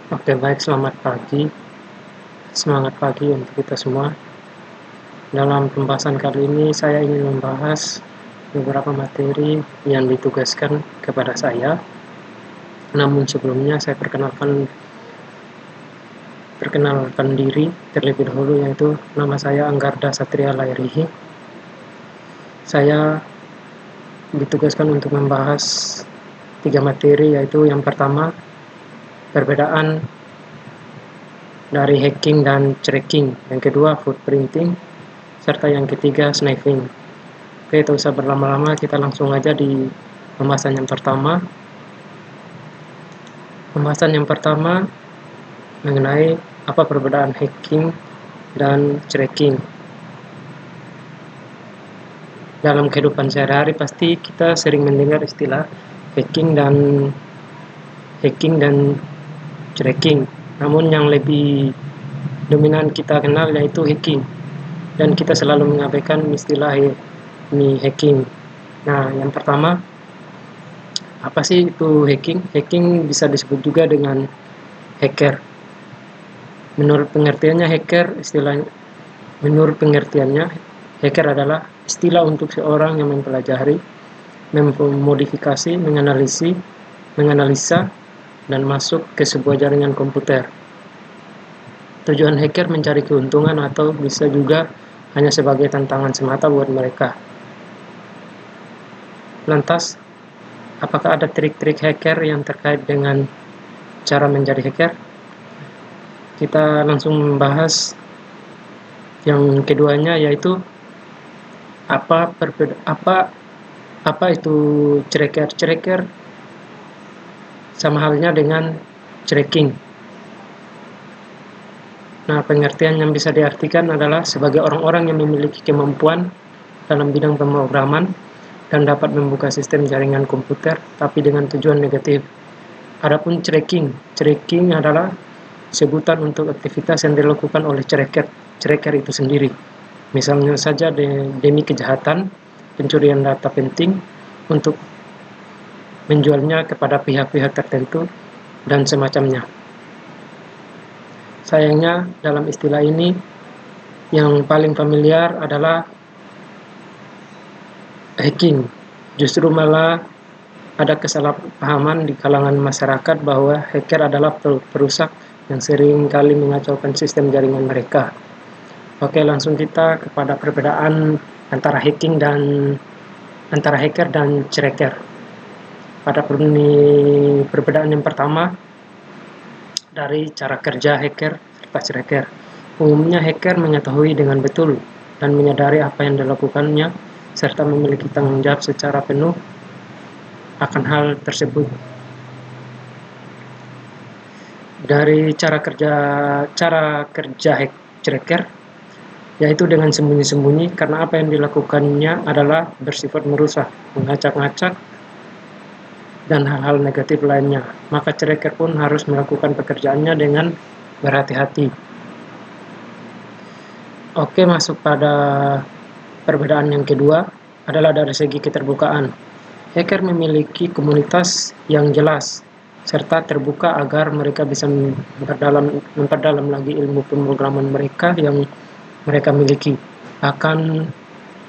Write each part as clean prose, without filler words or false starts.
Oke, baik, selamat pagi. Semangat pagi untuk kita semua. Dalam pembahasan kali ini saya ingin membahas beberapa materi yang ditugaskan kepada saya. Namun sebelumnya saya perkenalkan diri terlebih dahulu, yaitu nama saya Anggarda Satria Lairihi. Saya ditugaskan untuk membahas 3 materi, yaitu yang pertama perbedaan dari hacking dan tracking, yang kedua footprinting, serta yang ketiga sniping. Oke, tak usah berlama-lama, kita langsung aja di pembahasan yang pertama. Pembahasan yang pertama mengenai apa perbedaan hacking dan tracking. Dalam kehidupan sehari-hari pasti kita sering mendengar istilah hacking dan tracking. Namun yang lebih dominan kita kenal yaitu hacking, dan kita selalu mengabaikan istilah ini hacking. Nah, yang pertama, apa sih itu hacking? Hacking bisa disebut juga dengan hacker. Menurut pengertiannya, hacker adalah istilah untuk seorang yang mempelajari, memodifikasi, menganalisa, dan masuk ke sebuah jaringan komputer. Tujuan hacker mencari keuntungan atau bisa juga hanya sebagai tantangan semata buat mereka. Lantas, apakah ada trik-trik hacker yang terkait dengan cara menjadi hacker? Kita langsung membahas yang keduanya, yaitu apa itu tracker. Tracker sama halnya dengan tracking. Nah, pengertian yang bisa diartikan adalah sebagai orang-orang yang memiliki kemampuan dalam bidang pemrograman dan dapat membuka sistem jaringan komputer, tapi dengan tujuan negatif. Adapun tracking adalah sebutan untuk aktivitas yang dilakukan oleh tracker itu sendiri. Misalnya saja demi kejahatan, pencurian data penting untuk menjualnya kepada pihak-pihak tertentu, dan semacamnya. Sayangnya, dalam istilah ini, yang paling familiar adalah hacking. Justru malah ada kesalahpahaman di kalangan masyarakat bahwa hacker adalah perusak yang sering kali mengacaukan sistem jaringan mereka. Oke, langsung kita kepada perbedaan antara hacker dan tracker. Pada perbedaan yang pertama, dari cara kerja hacker serta tracker. Umumnya hacker mengetahui dengan betul dan menyadari apa yang dilakukannya, serta memiliki tanggung jawab secara penuh akan hal tersebut. Dari cara kerja tracker, yaitu dengan sembunyi-sembunyi, karena apa yang dilakukannya adalah bersifat merusak, mengacak-ngacak, dan hal-hal negatif lainnya. Maka tracker pun harus melakukan pekerjaannya dengan berhati-hati. Oke, masuk pada perbedaan yang kedua adalah dari segi keterbukaan. Hacker memiliki komunitas yang jelas serta terbuka agar mereka bisa memperdalam lagi ilmu pemrograman mereka yang mereka miliki. Bahkan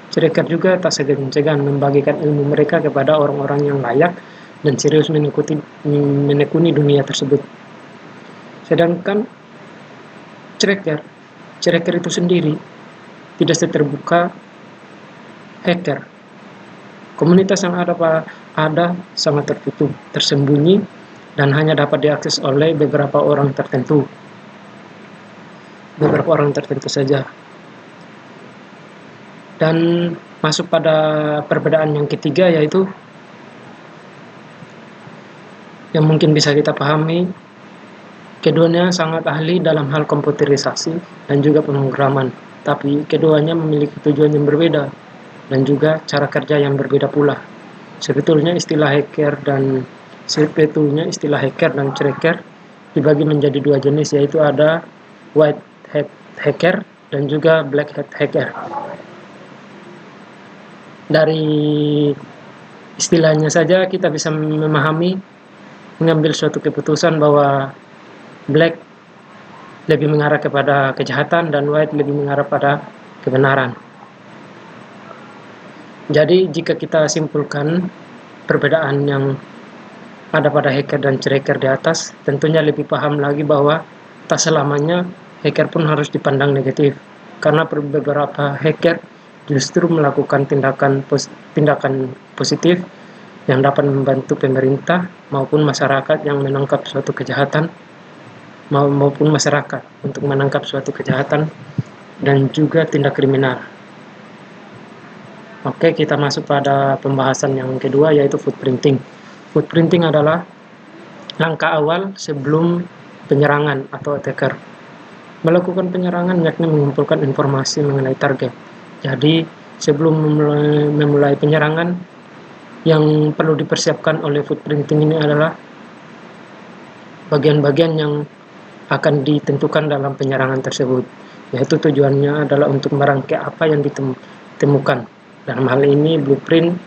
tracker juga tak segan-segan membagikan ilmu mereka kepada orang-orang yang layak dan serius menekuni dunia tersebut. Sedangkan tracker itu sendiri tidak seterbuka hacker. Komunitas yang ada sangat tertutup, tersembunyi, dan hanya dapat diakses oleh beberapa orang tertentu saja. Dan masuk pada perbedaan yang ketiga, yaitu yang mungkin bisa kita pahami, keduanya sangat ahli dalam hal komputerisasi dan juga pemrograman, tapi keduanya memiliki tujuan yang berbeda dan juga cara kerja yang berbeda pula. Sebetulnya istilah hacker dan tracker dibagi menjadi 2 jenis, yaitu ada white hat hacker dan juga black hat hacker. Dari istilahnya saja kita bisa mengambil suatu keputusan bahwa black lebih mengarah kepada kejahatan, dan white lebih mengarah pada kebenaran. Jadi jika kita simpulkan perbedaan yang ada pada hacker dan cracker di atas, tentunya lebih paham lagi bahwa tak selamanya hacker pun harus dipandang negatif, karena beberapa hacker justru melakukan tindakan positif yang dapat membantu pemerintah maupun masyarakat yang menangkap suatu kejahatan, maupun masyarakat untuk menangkap suatu kejahatan dan juga tindak kriminal. Oke, kita masuk pada pembahasan yang kedua, yaitu footprinting. Footprinting adalah langkah awal sebelum penyerangan atau attacker. Melakukan penyerangan yakni mengumpulkan informasi mengenai target. Jadi, sebelum memulai penyerangan, yang perlu dipersiapkan oleh footprinting ini adalah bagian-bagian yang akan ditentukan dalam penyerangan tersebut, yaitu tujuannya adalah untuk merangkai apa yang ditemukan. Dalam hal ini blueprint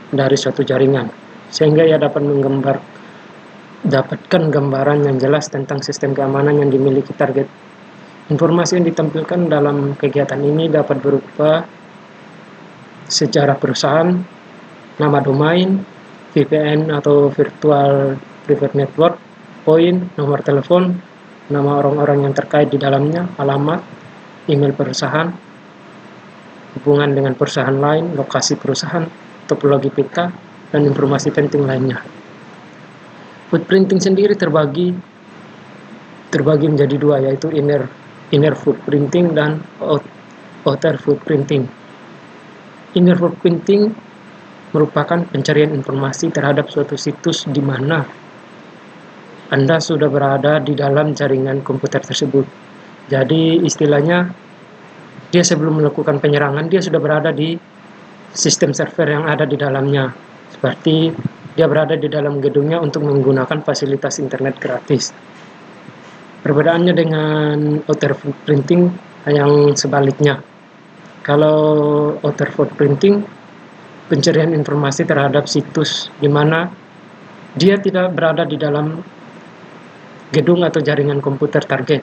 dari suatu jaringan, sehingga ia dapat dapatkan gambaran yang jelas tentang sistem keamanan yang dimiliki target. Informasi yang ditampilkan dalam kegiatan ini dapat berupa sejarah perusahaan, nama domain, VPN atau Virtual Private Network, poin, nomor telepon, nama orang-orang yang terkait di dalamnya, alamat, email perusahaan, hubungan dengan perusahaan lain, lokasi perusahaan, topologi peta, dan informasi penting lainnya. Footprinting sendiri terbagi menjadi dua, yaitu inner footprinting dan outer footprinting. Inner footprinting merupakan pencarian informasi terhadap suatu situs di mana Anda sudah berada di dalam jaringan komputer tersebut. Jadi istilahnya, dia sebelum melakukan penyerangan, dia sudah berada di sistem server yang ada di dalamnya. Seperti dia berada di dalam gedungnya untuk menggunakan fasilitas internet gratis. Perbedaannya dengan outer footprinting yang sebaliknya. Kalau outer footprinting, pencarian informasi terhadap situs di mana dia tidak berada di dalam gedung atau jaringan komputer target,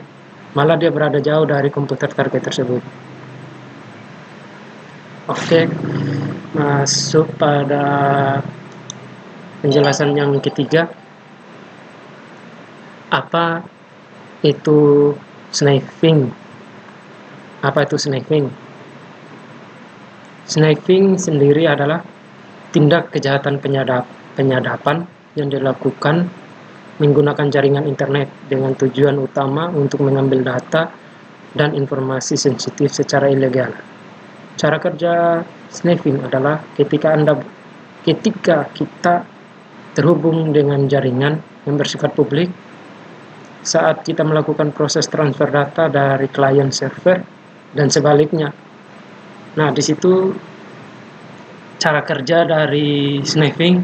malah dia berada jauh dari komputer target tersebut. Oke, masuk pada penjelasan yang ketiga. Apa itu sniping? Apa itu sniping? Sniping sendiri adalah tindak kejahatan penyadapan yang dilakukan menggunakan jaringan internet dengan tujuan utama untuk mengambil data dan informasi sensitif secara ilegal. Cara kerja sniping adalah ketika kita terhubung dengan jaringan yang bersifat publik, saat kita melakukan proses transfer data dari klien server dan sebaliknya. Nah, di situ cara kerja dari sniping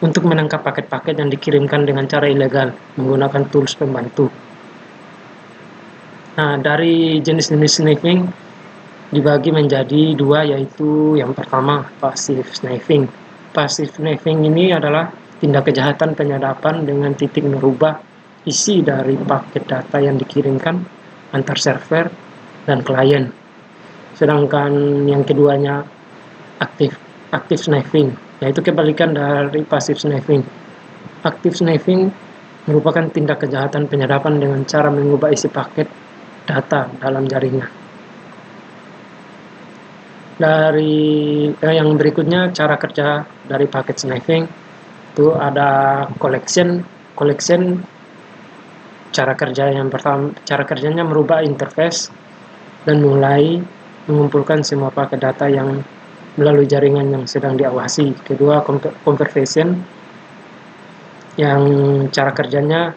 untuk menangkap paket-paket yang dikirimkan dengan cara ilegal menggunakan tools pembantu. Nah, dari jenis-jenis sniping dibagi menjadi dua, yaitu yang pertama passive sniping. Passive sniping ini adalah tindak kejahatan penyadapan dengan titik merubah isi dari paket data yang dikirimkan antar server dan klien. Sedangkan yang keduanya active sniping, yaitu kebalikan dari passive sniping. Active sniping merupakan tindak kejahatan penyadapan dengan cara mengubah isi paket data dalam jaringan. Dari yang berikutnya, cara kerja dari paket sniping itu ada collection. Cara kerjanya merubah interface dan mulai mengumpulkan semua paket data yang melalui jaringan yang sedang diawasi. Kedua, conversion, yang cara kerjanya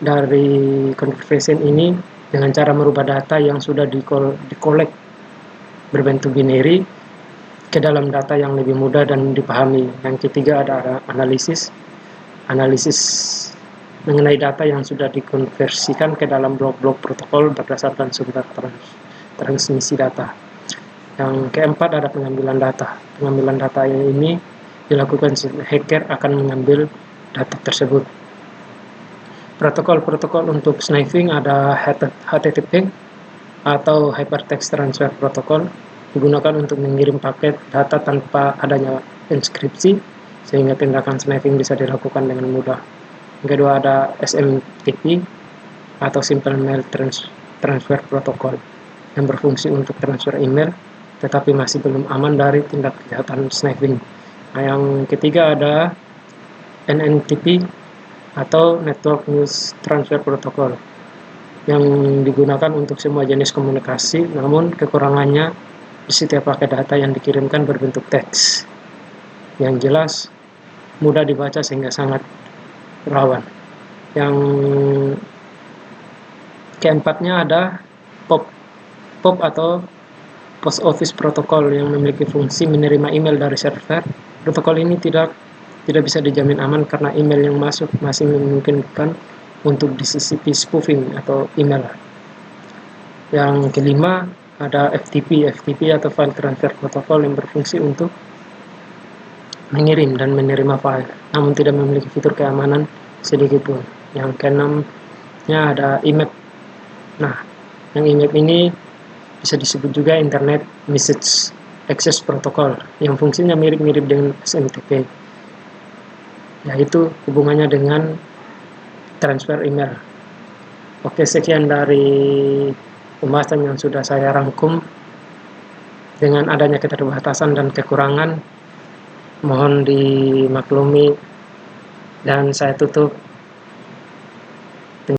dari conversion ini dengan cara merubah data yang sudah dikolek berbentuk binary ke dalam data yang lebih mudah dan dipahami. Yang ketiga ada analisis mengenai data yang sudah dikonversikan ke dalam blok-blok protokol berdasarkan sumber transmisi data. Yang keempat ada pengambilan data. Pengambilan data ini dilakukan, hacker akan mengambil data tersebut. Protokol-protokol untuk sniffing ada HTTP atau Hypertext Transfer Protocol, digunakan untuk mengirim paket data tanpa adanya inskripsi, sehingga tindakan sniffing bisa dilakukan dengan mudah. Yang kedua ada SMTP atau Simple Mail Transfer Protocol, yang berfungsi untuk transfer email, tetapi masih belum aman dari tindak kejahatan sniffing. Nah, yang ketiga ada NNTP atau Network News Transfer Protocol, yang digunakan untuk semua jenis komunikasi, namun kekurangannya di setiap paket data yang dikirimkan berbentuk teks yang jelas, mudah dibaca sehingga sangat rawan. Yang keempatnya ada POP atau Post Office Protocol, yang memiliki fungsi menerima email dari server. Protokol ini tidak bisa dijamin aman karena email yang masuk masih memungkinkan untuk disisipi spoofing atau email. Yang kelima ada FTP atau File Transfer Protocol, yang berfungsi untuk mengirim dan menerima file, namun tidak memiliki fitur keamanan sedikitpun. Yang keenamnya ada IMAP. Nah, yang IMAP ini bisa disebut juga Internet Message Access Protocol, yang fungsinya mirip-mirip dengan SMTP, yaitu hubungannya dengan transfer email. Oke, sekian dari pembahasan yang sudah saya rangkum. Dengan adanya keterbatasan dan kekurangan, mohon dimaklumi, dan saya tutup.